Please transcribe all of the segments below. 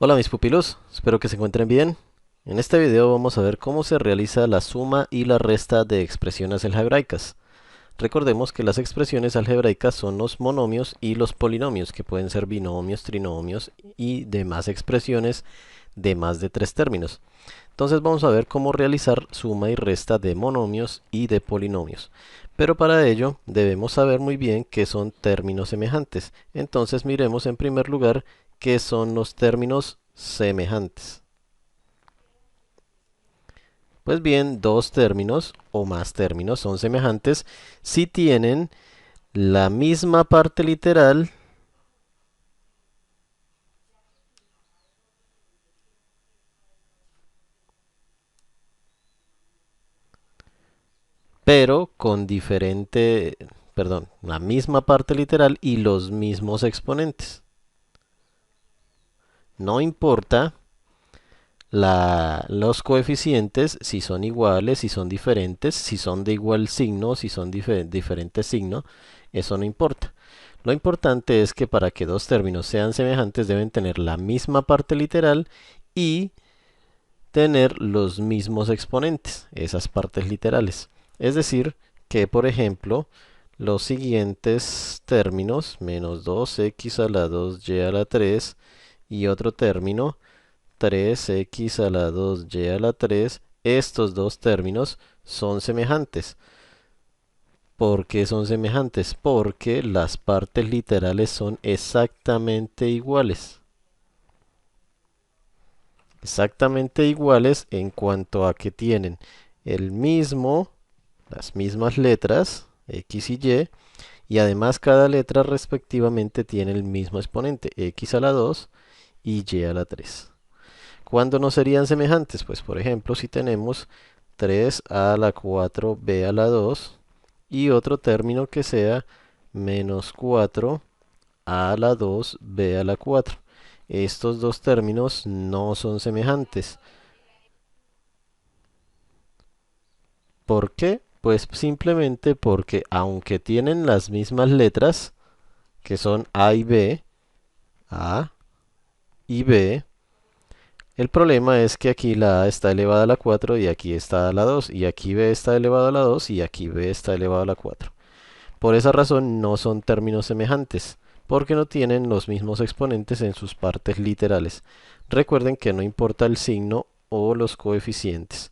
Hola mis pupilos, espero que se encuentren bien. En este video vamos a ver cómo se realiza la suma y la resta de expresiones algebraicas. Recordemos que las expresiones algebraicas son los monomios y los polinomios, que pueden ser binomios, trinomios y demás expresiones de más de tres términos. Entonces vamos a ver cómo realizar suma y resta de monomios y de polinomios. Pero para ello debemos saber muy bien qué son términos semejantes. Entonces miremos en primer lugar qué son los términos semejantes. Pues bien, dos términos o más términos son semejantes si tienen la misma parte literal, pero con la misma parte literal y los mismos exponentes. No importa los coeficientes, si son iguales, si son diferentes, si son de igual signo, si son diferente signo, eso no importa. Lo importante es que para que dos términos sean semejantes deben tener la misma parte literal y tener los mismos exponentes, esas partes literales. Es decir, que por ejemplo, los siguientes términos, menos 2x a la 2y a la 3 y otro término, 3x a la 2y a la 3, estos dos términos son semejantes. ¿Por qué son semejantes? Porque las partes literales son exactamente iguales. Exactamente iguales en cuanto a que tienen el mismo, las mismas letras, x y además cada letra respectivamente tiene el mismo exponente, x a la 2 y y a la 3. ¿Cuándo no serían semejantes? Pues por ejemplo, si tenemos 3 a la 4 b a la 2 y otro término que sea menos 4 a la 2 b a la 4. Estos dos términos no son semejantes. ¿Por qué? Pues simplemente porque aunque tienen las mismas letras, que son A y B, el problema es que aquí la A está elevada a la 4 y aquí está a la 2, y aquí B está elevado a la 2 y aquí B está elevado a la 4. Por esa razón no son términos semejantes, porque no tienen los mismos exponentes en sus partes literales. Recuerden que no importa el signo o los coeficientes,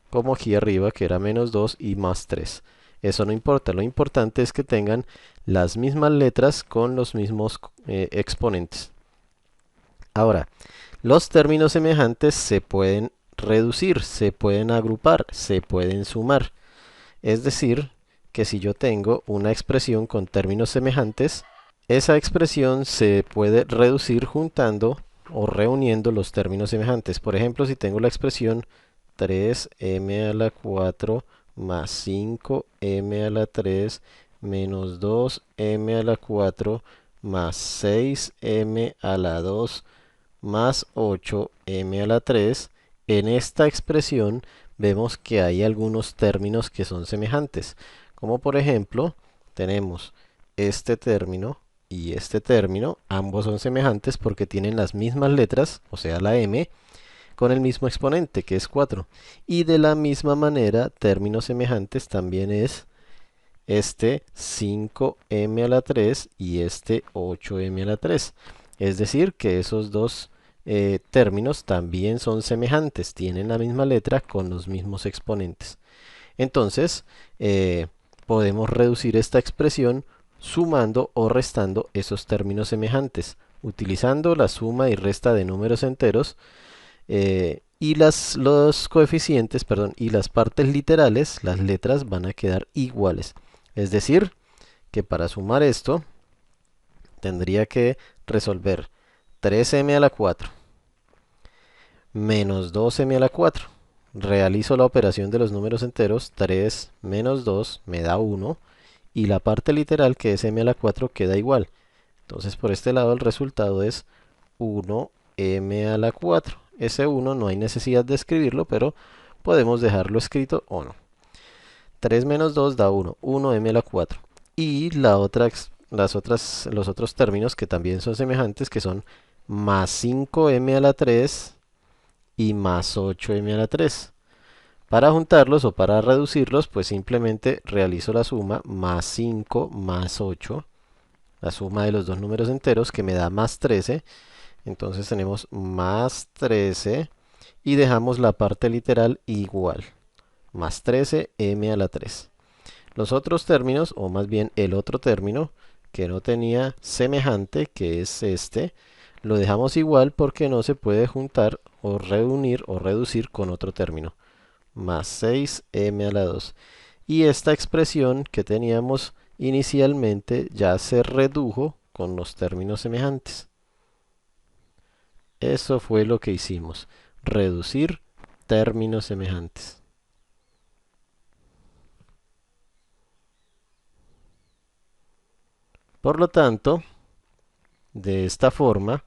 como aquí arriba que era menos 2 y más 3. Eso no importa, lo importante es que tengan las mismas letras con los mismos exponentes. Ahora, los términos semejantes se pueden reducir, se pueden agrupar, se pueden sumar. Es decir, que si yo tengo una expresión con términos semejantes, esa expresión se puede reducir juntando o reuniendo los términos semejantes. Por ejemplo, si tengo la expresión 3m a la 4 más 5m a la 3 menos 2m a la 4 más 6m a la 2 más 8m a la 3, en esta expresión vemos que hay algunos términos que son semejantes. Como por ejemplo, tenemos este término y este término, ambos son semejantes porque tienen las mismas letras, o sea la m, con el mismo exponente que es 4. Y de la misma manera, términos semejantes también es este 5m a la 3 y este 8m a la 3. Es decir, que esos dos términos también son semejantes, tienen la misma letra con los mismos exponentes. Entonces, podemos reducir esta expresión sumando o restando esos términos semejantes, utilizando la suma y resta de números enteros y los coeficientes, perdón, y las partes literales, las letras van a quedar iguales. Es decir, que para sumar esto, tendría que resolver 3m a la 4 menos 2m a la 4. Realizo la operación de los números enteros, 3 menos 2 me da 1, y la parte literal que es m a la 4 queda igual. Entonces por este lado el resultado es 1m a la 4. Ese 1 no hay necesidad de escribirlo, pero podemos dejarlo escrito o no. 3 menos 2 da 1, 1m a la 4. Y los otros términos que también son semejantes, que son más 5m a la 3 y más 8m a la 3. Para juntarlos o para reducirlos, pues simplemente realizo la suma más 5 más 8, la suma de los dos números enteros que me da más 13. Entonces tenemos más 13 y dejamos la parte literal igual, más 13m a la 3. Los otros términos, o más bien el otro término que no tenía semejante, que es este, lo dejamos igual porque no se puede juntar o reunir o reducir con otro término, más 6m a la 2. Y esta expresión que teníamos inicialmente ya se redujo con los términos semejantes. Eso fue lo que hicimos, reducir términos semejantes. Por lo tanto, de esta forma,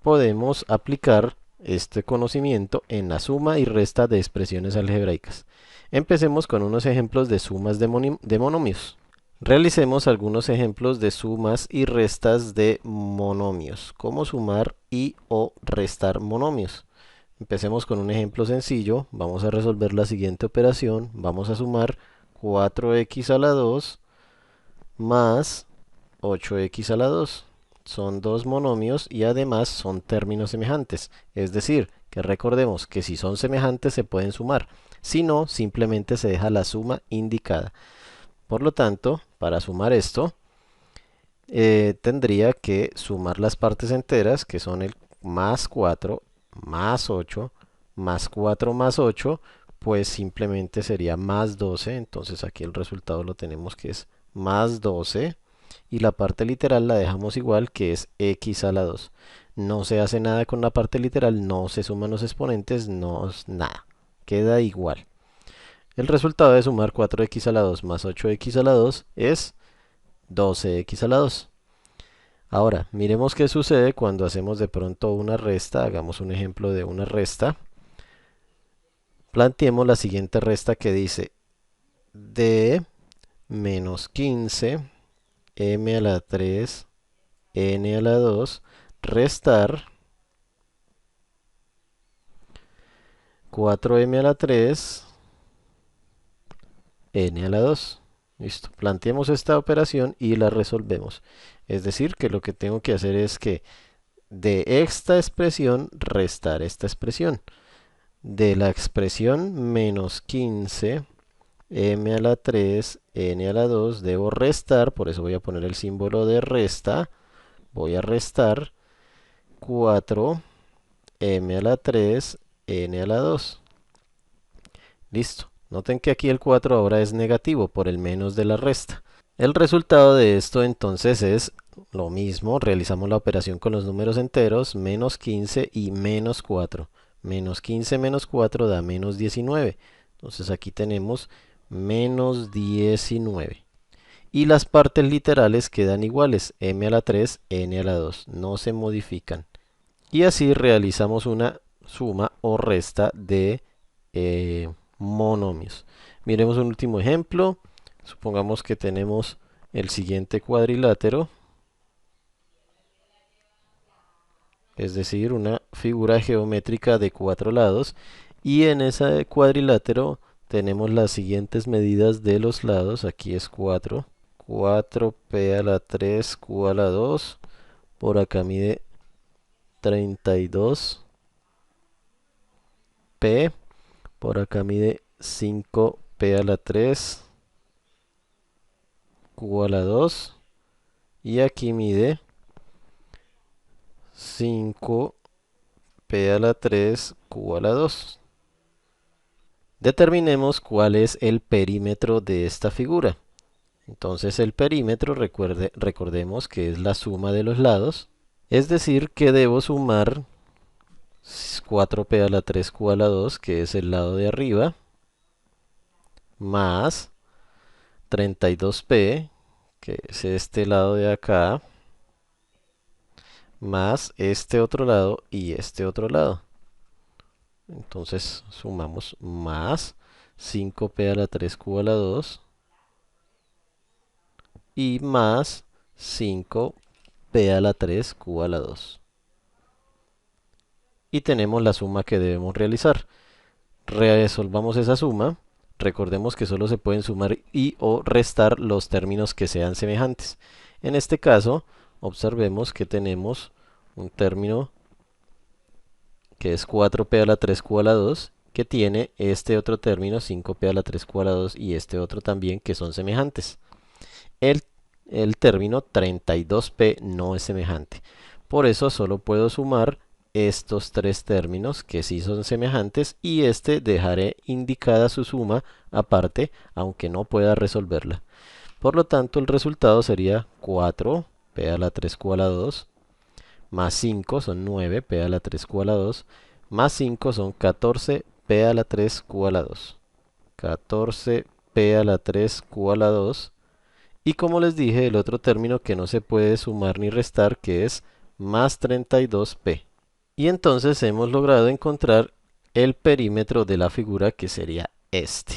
podemos aplicar este conocimiento en la suma y resta de expresiones algebraicas. Empecemos con unos ejemplos de sumas de monomios. Realicemos algunos ejemplos de sumas y restas de monomios. ¿Cómo sumar y o restar monomios? Empecemos con un ejemplo sencillo. Vamos a resolver la siguiente operación. Vamos a sumar 4x a la 2 más 8x a la 2. Son dos monomios y además son términos semejantes. Es decir, que recordemos que si son semejantes se pueden sumar. Si no, simplemente se deja la suma indicada. Por lo tanto, para sumar esto, tendría que sumar las partes enteras, que son el más 4 más 8 más 4 más 8, pues simplemente sería más 12. Entonces aquí el resultado lo tenemos que es más 12. Y la parte literal la dejamos igual, que es x a la 2. No se hace nada con la parte literal, no se suman los exponentes, no es nada. Queda igual. El resultado de sumar 4x a la 2 más 8x a la 2 es 12x a la 2. Ahora, miremos qué sucede cuando hacemos de pronto una resta. Hagamos un ejemplo de una resta. Planteemos la siguiente resta que dice de menos 15 m a la 3 n a la 2 restar 4m a la 3 n a la 2. Listo. Planteemos esta operación y la resolvemos. Es decir, que lo que tengo que hacer es que de esta expresión restar esta expresión. De la expresión menos 15 m a la 3 n a la 2 debo restar, por eso voy a poner el símbolo de resta. Voy a restar 4 m a la 3 n a la 2. Listo. Noten que aquí el 4 ahora es negativo por el menos de la resta. El resultado de esto entonces es lo mismo. Realizamos la operación con los números enteros, menos 15 y menos 4. Menos 15 menos 4 da menos 19. Entonces aquí tenemos menos 19. Y las partes literales quedan iguales, m a la 3, n a la 2. No se modifican. Y así realizamos una suma o resta de monomios. Miremos un último ejemplo. Supongamos que tenemos el siguiente cuadrilátero, es decir, una figura geométrica de 4 lados, y en ese cuadrilátero tenemos las siguientes medidas de los lados. Aquí es 4, 4p a la 3 q a la 2, por acá mide 32p, por acá mide 5p a la 3 q a la 2, y aquí mide 5p a la 3 q a la 2. Determinemos cuál es el perímetro de esta figura. Entonces el perímetro, recordemos que es la suma de los lados. Es decir, que debo sumar 4p a la 3 q a la 2, que es el lado de arriba, más 32p, que es este lado de acá, más este otro lado y este otro lado. Entonces sumamos más 5p a la 3 q a la 2 y más 5p a la 3 q a la 2. y tenemos la suma que debemos realizar. Resolvamos esa suma. Recordemos que solo se pueden sumar y o restar los términos que sean semejantes. En este caso, observemos que tenemos un término que es 4p a la 3q a la 2, que tiene este otro término 5p a la 3q a la 2 y este otro también que son semejantes. El, el término 32p no es semejante. Por eso solo puedo sumar estos tres términos que sí son semejantes y este dejaré indicada su suma aparte, aunque no pueda resolverla. Por lo tanto, el resultado sería 4p a la 3q a la 2 más 5 son 9p a la 3q a la 2 más 5 son 14p a la 3q a la 2. 14p a la 3q a la 2. Y como les dije, el otro término que no se puede sumar ni restar, que es más 32p. Y entonces hemos logrado encontrar el perímetro de la figura, que sería este.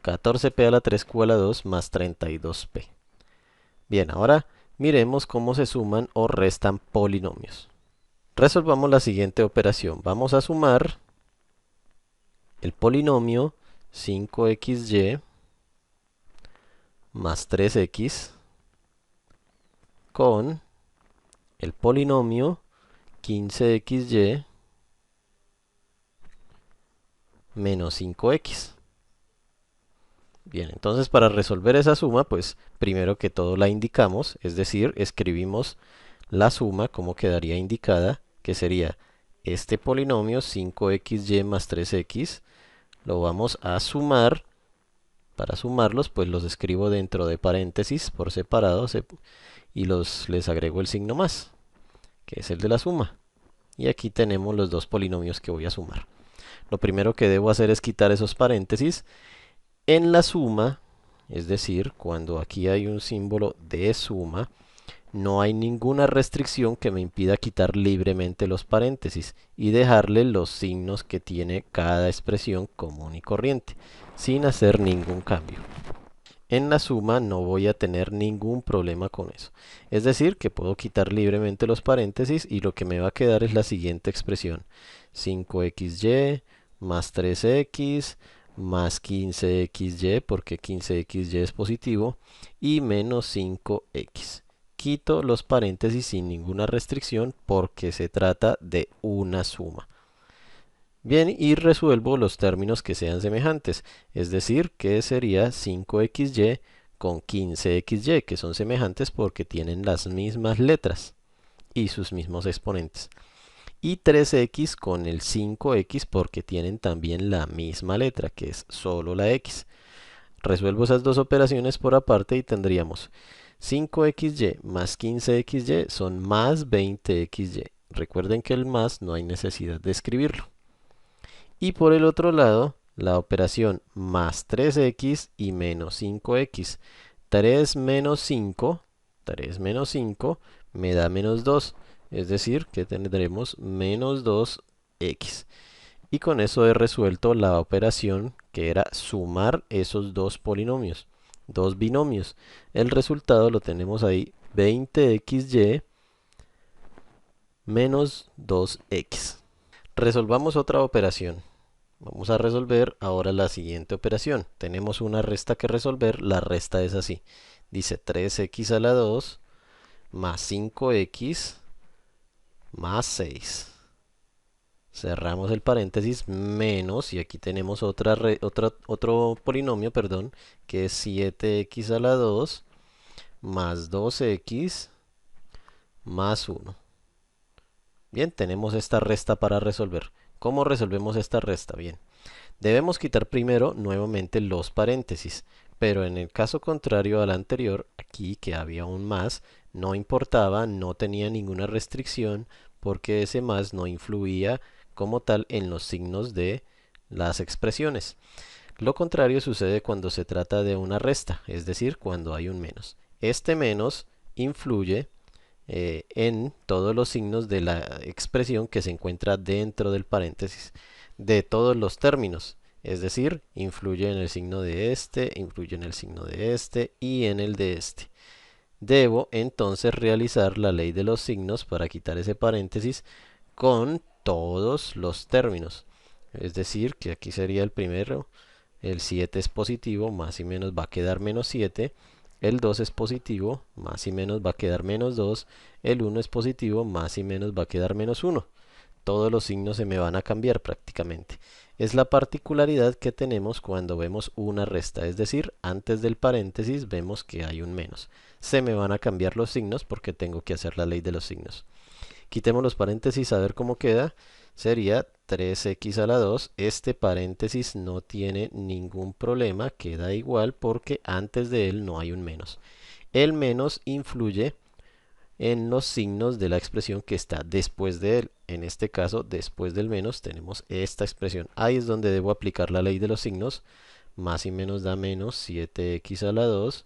14p a la 3q a la 2 más 32p. Bien, ahora miremos cómo se suman o restan polinomios. Resolvamos la siguiente operación. Vamos a sumar el polinomio 5xy más 3x con el polinomio 15xy menos 5x. Bien, entonces para resolver esa suma, pues primero que todo la indicamos, es decir, escribimos la suma como quedaría indicada, que sería este polinomio 5xy más 3x, lo vamos a sumar. Para sumarlos, pues los escribo dentro de paréntesis por separado y les agrego el signo más, que es el de la suma. Y aquí tenemos los dos polinomios que voy a sumar. Lo primero que debo hacer es quitar esos paréntesis. En la suma, es decir, cuando aquí hay un símbolo de suma, no hay ninguna restricción que me impida quitar libremente los paréntesis y dejarle los signos que tiene cada expresión común y corriente, sin hacer ningún cambio. En la suma no voy a tener ningún problema con eso. Es decir, que puedo quitar libremente los paréntesis y lo que me va a quedar es la siguiente expresión. 5xy más 3x más 15xy, porque 15xy es positivo, y menos 5x. Quito los paréntesis sin ninguna restricción porque se trata de una suma. Bien, y resuelvo los términos que sean semejantes, es decir, que sería 5xy con 15xy, que son semejantes porque tienen las mismas letras y sus mismos exponentes. Y 3x con el 5x porque tienen también la misma letra, que es solo la x. Resuelvo esas dos operaciones por aparte y tendríamos 5xy más 15xy son más 20xy. Recuerden que el más no hay necesidad de escribirlo. Y por el otro lado, la operación más 3x y menos 5x. 3 menos 5 me da menos 2. Es decir, que tendremos menos 2x. Y con eso he resuelto la operación que era sumar esos dos polinomios, dos binomios. El resultado lo tenemos ahí, 20xy menos 2x. Resolvamos otra operación. Vamos a resolver ahora la siguiente operación. Tenemos una resta que resolver. La resta es así. Dice 3x a la 2 más 5x más 6. Cerramos el paréntesis menos, y aquí tenemos otro polinomio, perdón, que es 7x a la 2 más 2x más 1. Bien, tenemos esta resta para resolver. ¿Cómo resolvemos esta resta? Bien, debemos quitar primero nuevamente los paréntesis, pero en el caso contrario al anterior, aquí que había un más, no importaba, no tenía ninguna restricción, porque ese más no influía como tal en los signos de las expresiones. Lo contrario sucede cuando se trata de una resta, es decir, cuando hay un menos. Este menos influye en todos los signos de la expresión que se encuentra dentro del paréntesis de todos los términos. Es decir, influye en el signo de este, influye en el signo de este y en el de este. Debo entonces realizar la ley de los signos para quitar ese paréntesis con todos los términos. Es decir, que aquí sería el primero, el 7 es positivo, más y menos va a quedar menos 7. El 2 es positivo, más y menos va a quedar menos 2. El 1 es positivo, más y menos va a quedar menos 1. Todos los signos se me van a cambiar prácticamente. Es la particularidad que tenemos cuando vemos una resta, es decir, antes del paréntesis vemos que hay un menos. Se me van a cambiar los signos porque tengo que hacer la ley de los signos. Quitemos los paréntesis a ver cómo queda. Sería 3x a la 2. Este paréntesis no tiene ningún problema, queda igual porque antes de él no hay un menos. El menos influye en los signos de la expresión que está después de él. En este caso, después del menos tenemos esta expresión. Ahí es donde debo aplicar la ley de los signos. Más y menos da menos 7x a la 2.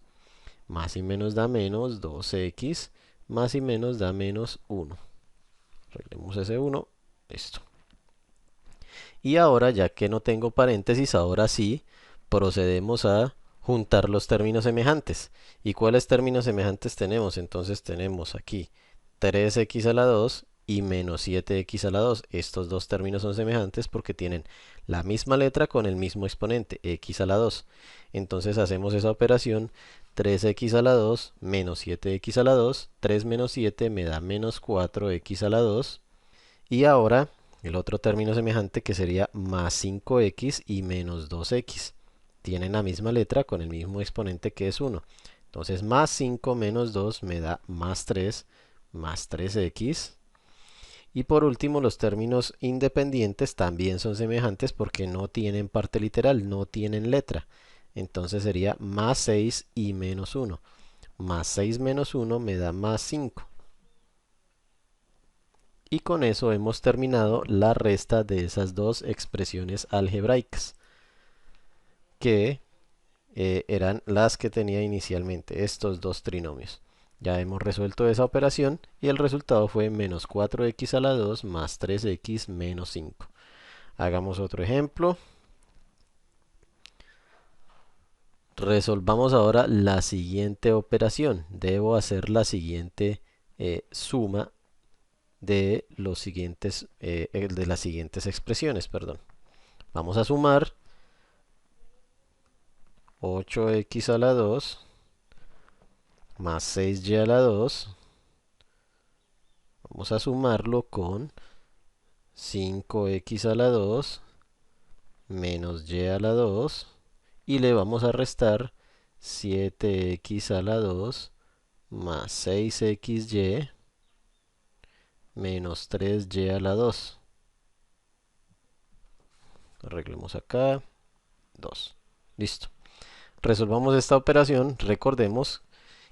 Más y menos da menos 2x. Más y menos da menos 1. Arreglemos ese 1. Listo. Y ahora, ya que no tengo paréntesis, ahora sí procedemos a juntar los términos semejantes. ¿Y cuáles términos semejantes tenemos? Entonces tenemos aquí 3x a la 2 y menos 7x a la 2. Estos dos términos son semejantes porque tienen la misma letra con el mismo exponente, x a la 2. Entonces hacemos esa operación, 3x a la 2 menos 7x a la 2. 3 menos 7 me da menos 4x a la 2. Y ahora el otro término semejante que sería más 5x y menos 2x. Tienen la misma letra con el mismo exponente que es 1. Entonces más 5 menos 2 me da más 3, más 3x. Y por último los términos independientes también son semejantes porque no tienen parte literal, no tienen letra. Entonces sería más 6 y menos 1. Más 6 menos 1 me da más 5. Y con eso hemos terminado la resta de esas dos expresiones algebraicas, que eran las que tenía inicialmente, estos dos trinomios. Ya hemos resuelto esa operación y el resultado fue menos 4x a la 2 más 3x menos 5. Hagamos otro ejemplo. Resolvamos ahora la siguiente operación. Debo hacer la siguiente suma de los siguientes de las siguientes expresiones, perdón. Vamos a sumar 8x a la 2 más 6y a la 2. Vamos a sumarlo con 5x a la 2 menos y a la 2 y le vamos a restar 7x a la 2 más 6xy menos 3y a la 2. Arreglemos acá. 2. Listo. Resolvamos esta operación. Recordemos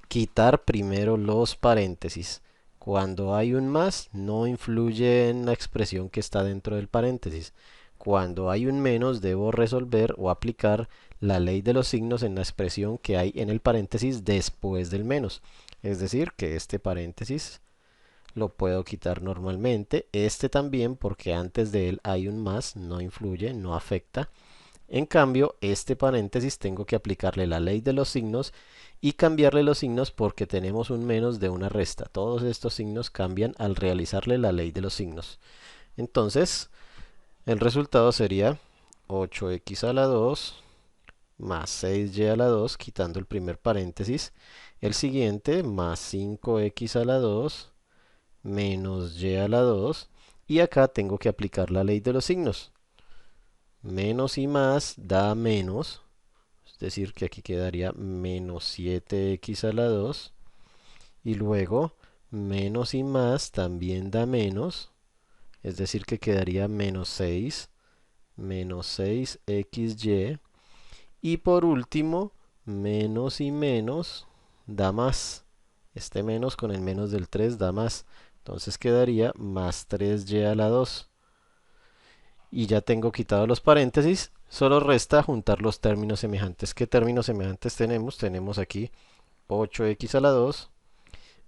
quitar primero los paréntesis. Cuando hay un más, no influye en la expresión que está dentro del paréntesis. Cuando hay un menos, debo resolver o aplicar la ley de los signos en la expresión que hay en el paréntesis después del menos. Es decir, que este paréntesis lo puedo quitar normalmente. Este también, porque antes de él hay un más, no influye, no afecta. En cambio, este paréntesis tengo que aplicarle la ley de los signos y cambiarle los signos porque tenemos un menos de una resta. Todos estos signos cambian al realizarle la ley de los signos. Entonces, el resultado sería 8x a la 2 más 6y a la 2, quitando el primer paréntesis. El siguiente, más 5x a la 2 menos y a la 2. Y acá tengo que aplicar la ley de los signos. Menos y más da menos. Es decir, que aquí quedaría menos 7x a la 2. Y luego, menos y más también da menos. Es decir, que quedaría menos 6. Menos 6xy. Y por último, menos y menos da más. Este menos con el menos del 3 da más. Entonces quedaría más 3y a la 2. Y ya tengo quitado los paréntesis. Solo resta juntar los términos semejantes. ¿Qué términos semejantes tenemos? Tenemos aquí 8x a la 2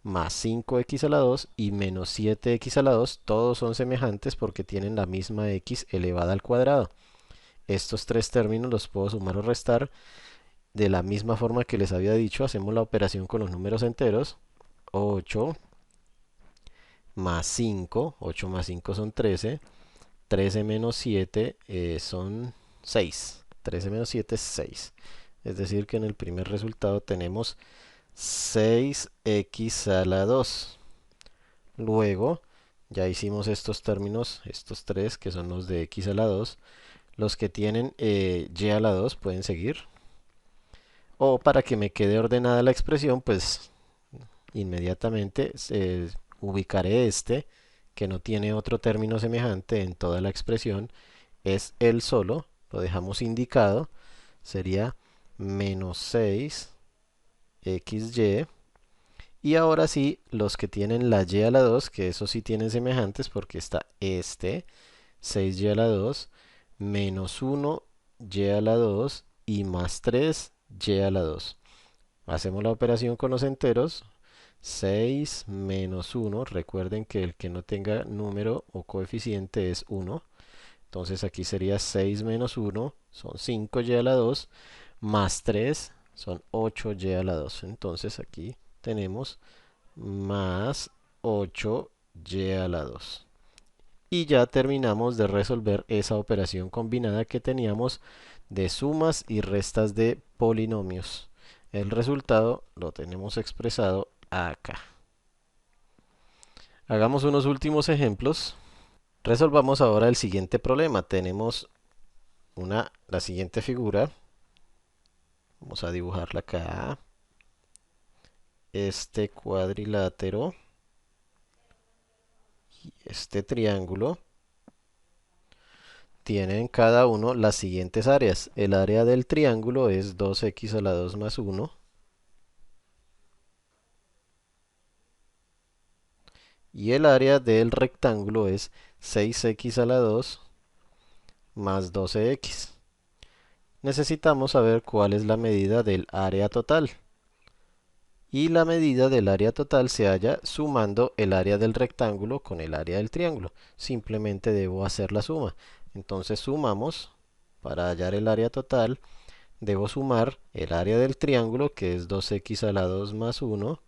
más 5x a la 2 y menos 7x a la 2. Todos son semejantes porque tienen la misma x elevada al cuadrado. Estos tres términos los puedo sumar o restar. De la misma forma que les había dicho, hacemos la operación con los números enteros. 8 más 5, 8 más 5 son 13, 13 menos 7 son 6, 13 menos 7 es 6. Es decir que en el primer resultado tenemos 6x a la 2. Luego, ya hicimos estos términos, estos tres que son los de x a la 2. Los que tienen y a la 2 pueden seguir. O para que me quede ordenada la expresión, pues inmediatamente ubicaré este, que no tiene otro término semejante en toda la expresión, es el solo, lo dejamos indicado, sería menos 6xy. Y ahora sí, los que tienen la y a la 2, que eso sí tienen semejantes porque está este, 6y a la 2, menos 1y a la 2 y más 3y a la 2. Hacemos la operación con los enteros. 6 menos 1, recuerden que el que no tenga número o coeficiente es 1. Entonces aquí sería 6 menos 1, son 5y a la 2, más 3 son 8y a la 2. Entonces aquí tenemos más 8y a la 2. Y ya terminamos de resolver esa operación combinada que teníamos de sumas y restas de polinomios. El resultado lo tenemos expresado acá. Hagamos unos últimos ejemplos. Resolvamos ahora el siguiente problema. Tenemos la siguiente figura. Vamos a dibujarla acá. Este cuadrilátero y este triángulo tienen cada uno las siguientes áreas. El área del triángulo es 2x a la 2 más 1. Y el área del rectángulo es 6x a la 2 más 12x. Necesitamos saber cuál es la medida del área total. Y la medida del área total se halla sumando el área del rectángulo con el área del triángulo. Simplemente debo hacer la suma. Entonces sumamos, para hallar el área total, debo sumar el área del triángulo, que es 2x a la 2 más 1,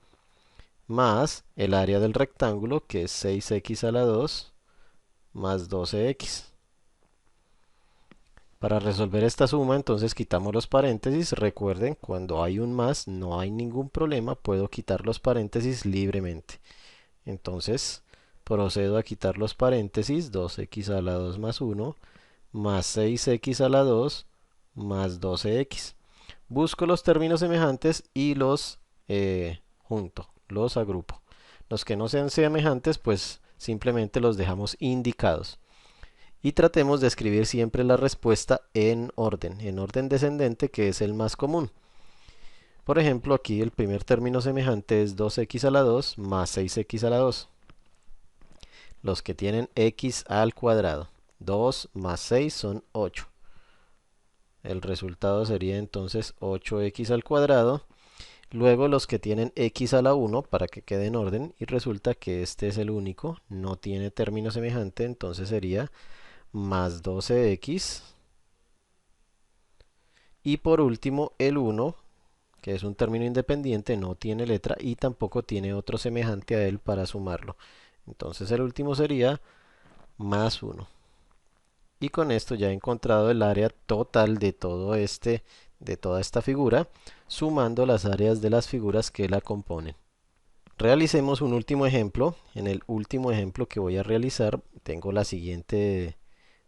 más el área del rectángulo, que es 6x a la 2 más 12x. Para resolver esta suma, entonces quitamos los paréntesis. Recuerden, cuando hay un más, no hay ningún problema. Puedo quitar los paréntesis libremente. Entonces, procedo a quitar los paréntesis. 2x a la 2 más 1, más 6x a la 2, más 12x. Busco los términos semejantes y los junto, los agrupo. Los que no sean semejantes, pues simplemente los dejamos indicados. Y tratemos de escribir siempre la respuesta en orden descendente, que es el más común. Por ejemplo, aquí el primer término semejante es 2x a la 2 más 6x a la 2. Los que tienen x al cuadrado. 2 más 6 son 8. El resultado sería entonces 8x al cuadrado. Luego los que tienen x a la 1, para que quede en orden, y resulta que este es el único, no tiene término semejante, entonces sería más 12x. Y por último, el 1, que es un término independiente, no tiene letra y tampoco tiene otro semejante a él para sumarlo. Entonces el último sería más 1. Y con esto ya he encontrado el área total de de toda esta figura, sumando las áreas de las figuras que la componen. Realicemos un último ejemplo. En el último ejemplo que voy a realizar, tengo la siguiente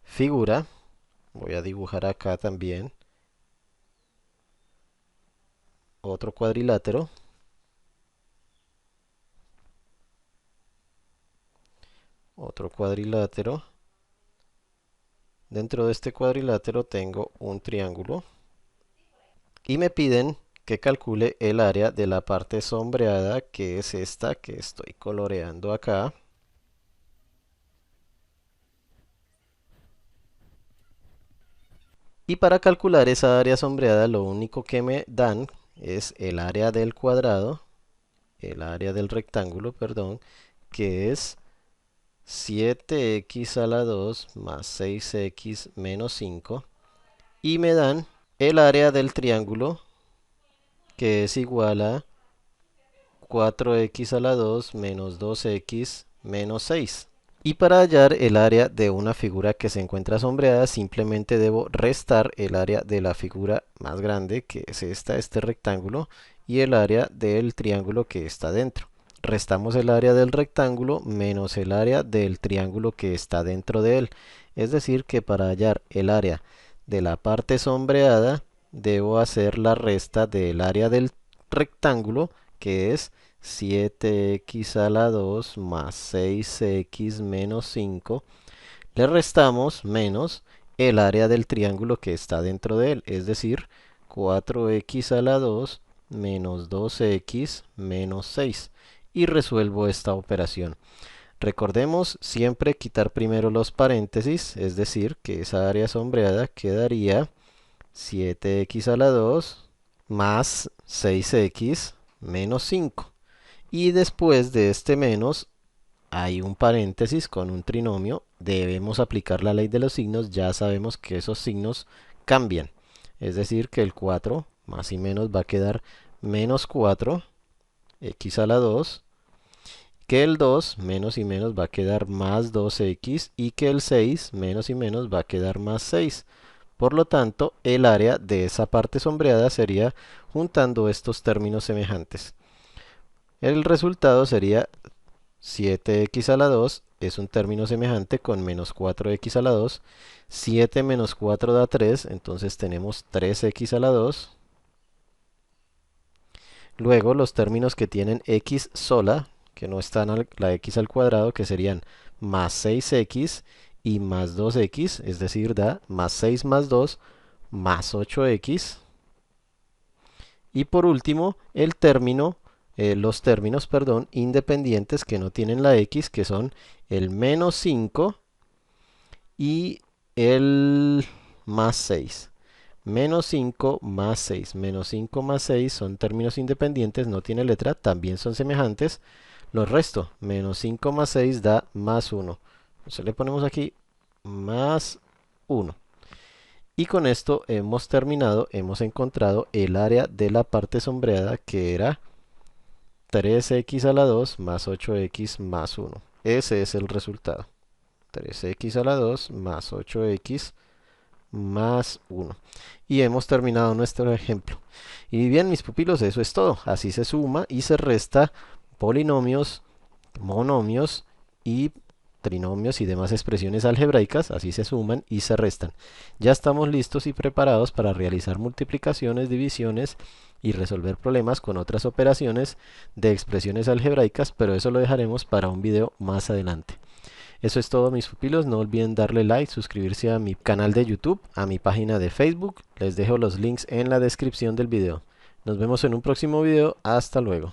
figura. Voy a dibujar acá también otro cuadrilátero. Otro cuadrilátero. Dentro de este cuadrilátero tengo un triángulo. Y me piden que calcule el área de la parte sombreada, que es esta que estoy coloreando acá. Y para calcular esa área sombreada, lo único que me dan es el área del cuadrado, el área del rectángulo, perdón, que es 7x a la 2 más 6x menos 5. Y me dan el área del triángulo, que es igual a 4x a la 2 menos 2x menos 6. Y para hallar el área de una figura que se encuentra sombreada, simplemente debo restar el área de la figura más grande, que es este rectángulo, y el área del triángulo que está dentro. Restamos el área del rectángulo menos el área del triángulo que está dentro de él. Es decir, que para hallar el área de la parte sombreada, debo hacer la resta del área del rectángulo, que es 7x a la 2 más 6x menos 5. Le restamos menos el área del triángulo que está dentro de él, es decir, 4x a la 2 menos 2x menos 6. Y resuelvo esta operación. Recordemos siempre quitar primero los paréntesis, es decir, que esa área sombreada quedaría 7x a la 2 más 6x menos 5. Y después de este menos hay un paréntesis con un trinomio. Debemos aplicar la ley de los signos. Ya sabemos que esos signos cambian. Es decir, que el 4 más y menos va a quedar menos 4 x a la 2. Que el 2 menos y menos va a quedar más 2x. Y que el 6 menos y menos va a quedar más 6. Por lo tanto, el área de esa parte sombreada sería juntando estos términos semejantes. El resultado sería 7x a la 2 es un término semejante con menos 4x a la 2. 7 menos 4 da 3, entonces tenemos 3x a la 2. Luego los términos que tienen x sola, que no están la x al cuadrado, que serían más 6x y más 2x, es decir, da más 6 más 2 más 8x. Y por último, los términos, perdón, independientes que no tienen la x, que son el menos 5 y el más 6. Menos 5 más 6. Menos 5 más 6 son términos independientes, no tiene letra, también son semejantes. Los resto, menos 5 más 6 da más 1. Entonces le ponemos aquí más 1. Y con esto hemos terminado, hemos encontrado el área de la parte sombreada, que era 3x a la 2 más 8x más 1. Ese es el resultado. 3x a la 2 más 8x más 1. Y hemos terminado nuestro ejemplo. Y bien, mis pupilos, eso es todo. Así se suma y se resta polinomios, monomios y trinomios y demás expresiones algebraicas. Así se suman y se restan. Ya estamos listos y preparados para realizar multiplicaciones, divisiones y resolver problemas con otras operaciones de expresiones algebraicas, pero eso lo dejaremos para un video más adelante. Eso es todo, mis pupilos. No olviden darle like, suscribirse a mi canal de YouTube, a mi página de Facebook. Les dejo los links en la descripción del video. Nos vemos en un próximo video. Hasta luego.